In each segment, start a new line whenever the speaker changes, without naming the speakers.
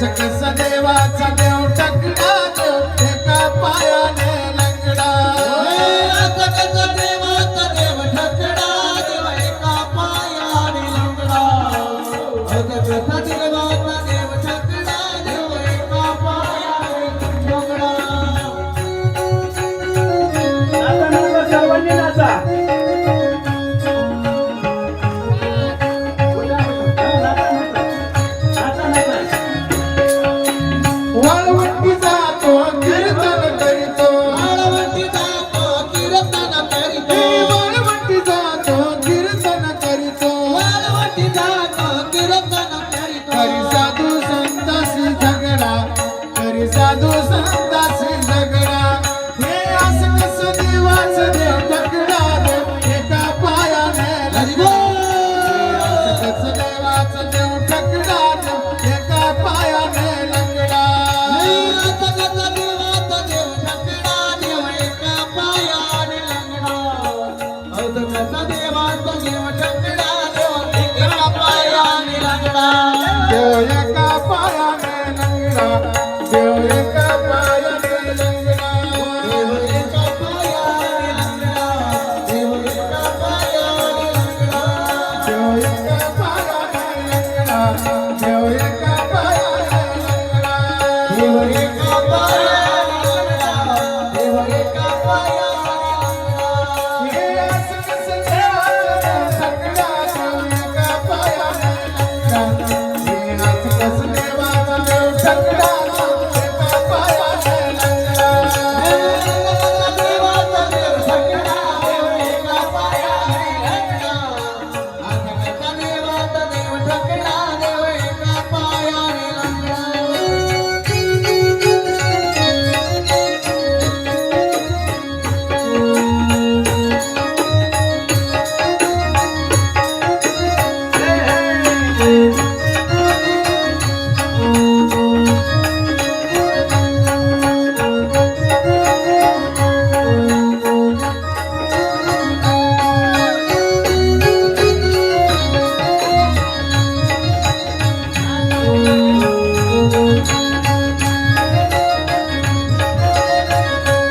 असं कसं देवाचा देव टकला देव एका पायाने लंगडा
असं कसं देवाचा देव टकला देव एका पायाने लंगडा असं कसं देवाचा देव टकला देव एका पायाने लंगडा
सर्वांनी नाचा
वाळवंटी जातो कीर्तन करीतो
वाळवंटी जातो कीर्तन करीतो
वाळवंटी जातो कीर्तन करीतो
वाळवंटी जातो कीर्तन करीतो
करी साधू संतासी झगडा करी साधू संतासी झगडा हे असं कसं देवाचं देव टकला देव एका पायाने लंगडा असं कसं देवाचं देव टकला देव एका पायाने लंगडा
असं कसं देवाचा देव टकला देव एका पायाने लंगडा असं कसं देवाचा देव टकला देव एका पायाने लंगडा
देव एका पायाने लंगडा देव एका पायाने लंगडा
देव एका पायाने लंगडा देव एका पायाने लंगडा
देव एका पायाने लंगडा देव एका पायाने लंगडा
देव एका पायाने लंगडा देव एका पायाने लंगडा
हे असं कसं देवाचं देव टकला देव एका पायाने लंगडा हे असं कसं देवाचं देव टकला देव एका पायाने लंगडा
देवाचा देव टकला देव एका पायाने लंगडा असं कसं देवाचा देव टकला देव एका पायाने लंगडा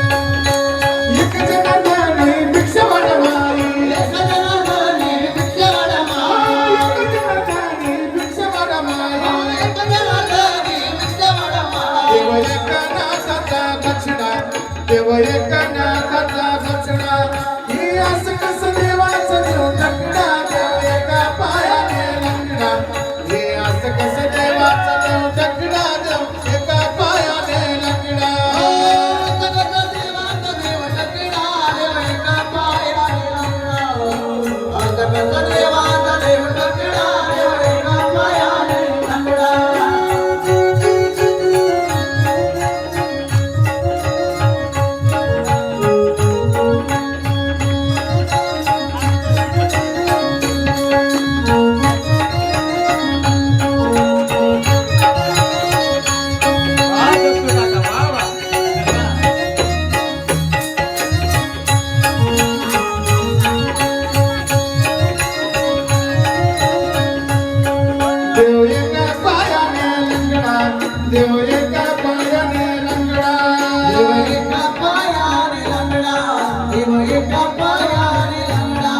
एक जनाने भिक्षा मागावी
एका जनाने भिक्षा मागावी
एक जनाने भिक्षा मागावी
एका जनाने भिक्षा मागावी
देव एकनाथाचा दक्षिणा देव एकनाथाचा दक्षिणा ही असं कसं देवाचं देव टकला देव एका पायाने लंगडा हे असं कसं देवाचं देव टकला देव एका पायाने लंगडा
असं कसं देवाचा देव टकला देव एका पायाने लंगडा असं कसं देवाचा देव टकला देव एका पायाने लंगडा
देव एका पायाने लंगडा देव एका पायाने लंगडा
देव एका पायाने लंगडा देव एका पायाने लंगडा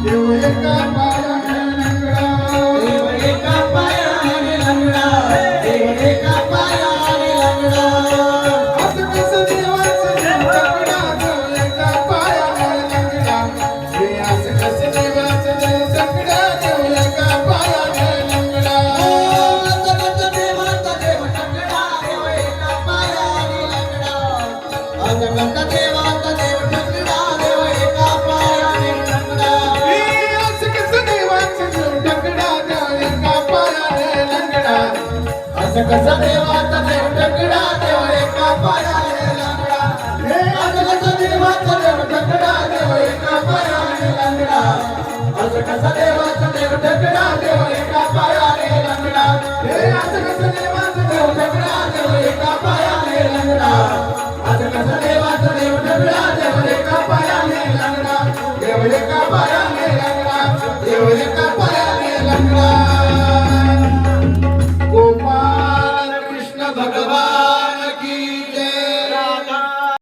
देव एका पायाने लंगडा
देव एका पायाने लंगडा देव एका पायाने लंगडा
असं कसं देवाचं देव टकला देव एका पायाने लंगडा हे असं कसं देवाचं देव टकला देव एका पायाने लंगडा
असं कसं देवाचा देव टकला देव एका पायाने लंगडा असं कसं देवाचा देव टकला देव एका पायाने लंगडा
हे असं कसं देवाचं देव टकला देव एका पायाने लंगडा
असं कसं देवाचा देव टकला देव एका पायाने लंगडा हे असं कसं देवाचा देव टकला देव एका पायाने लंगडा असं कसं देवाचा देव टकला देव एका पायाने लंगडा
हे असं कसं देवाचं
देव टकला देव एका पायाने लंगडा असं कसं देवाचा देव टकला देव एका पायाने लंगडा
देव एका पायाने लंगडा देव एका पायाने लंगडा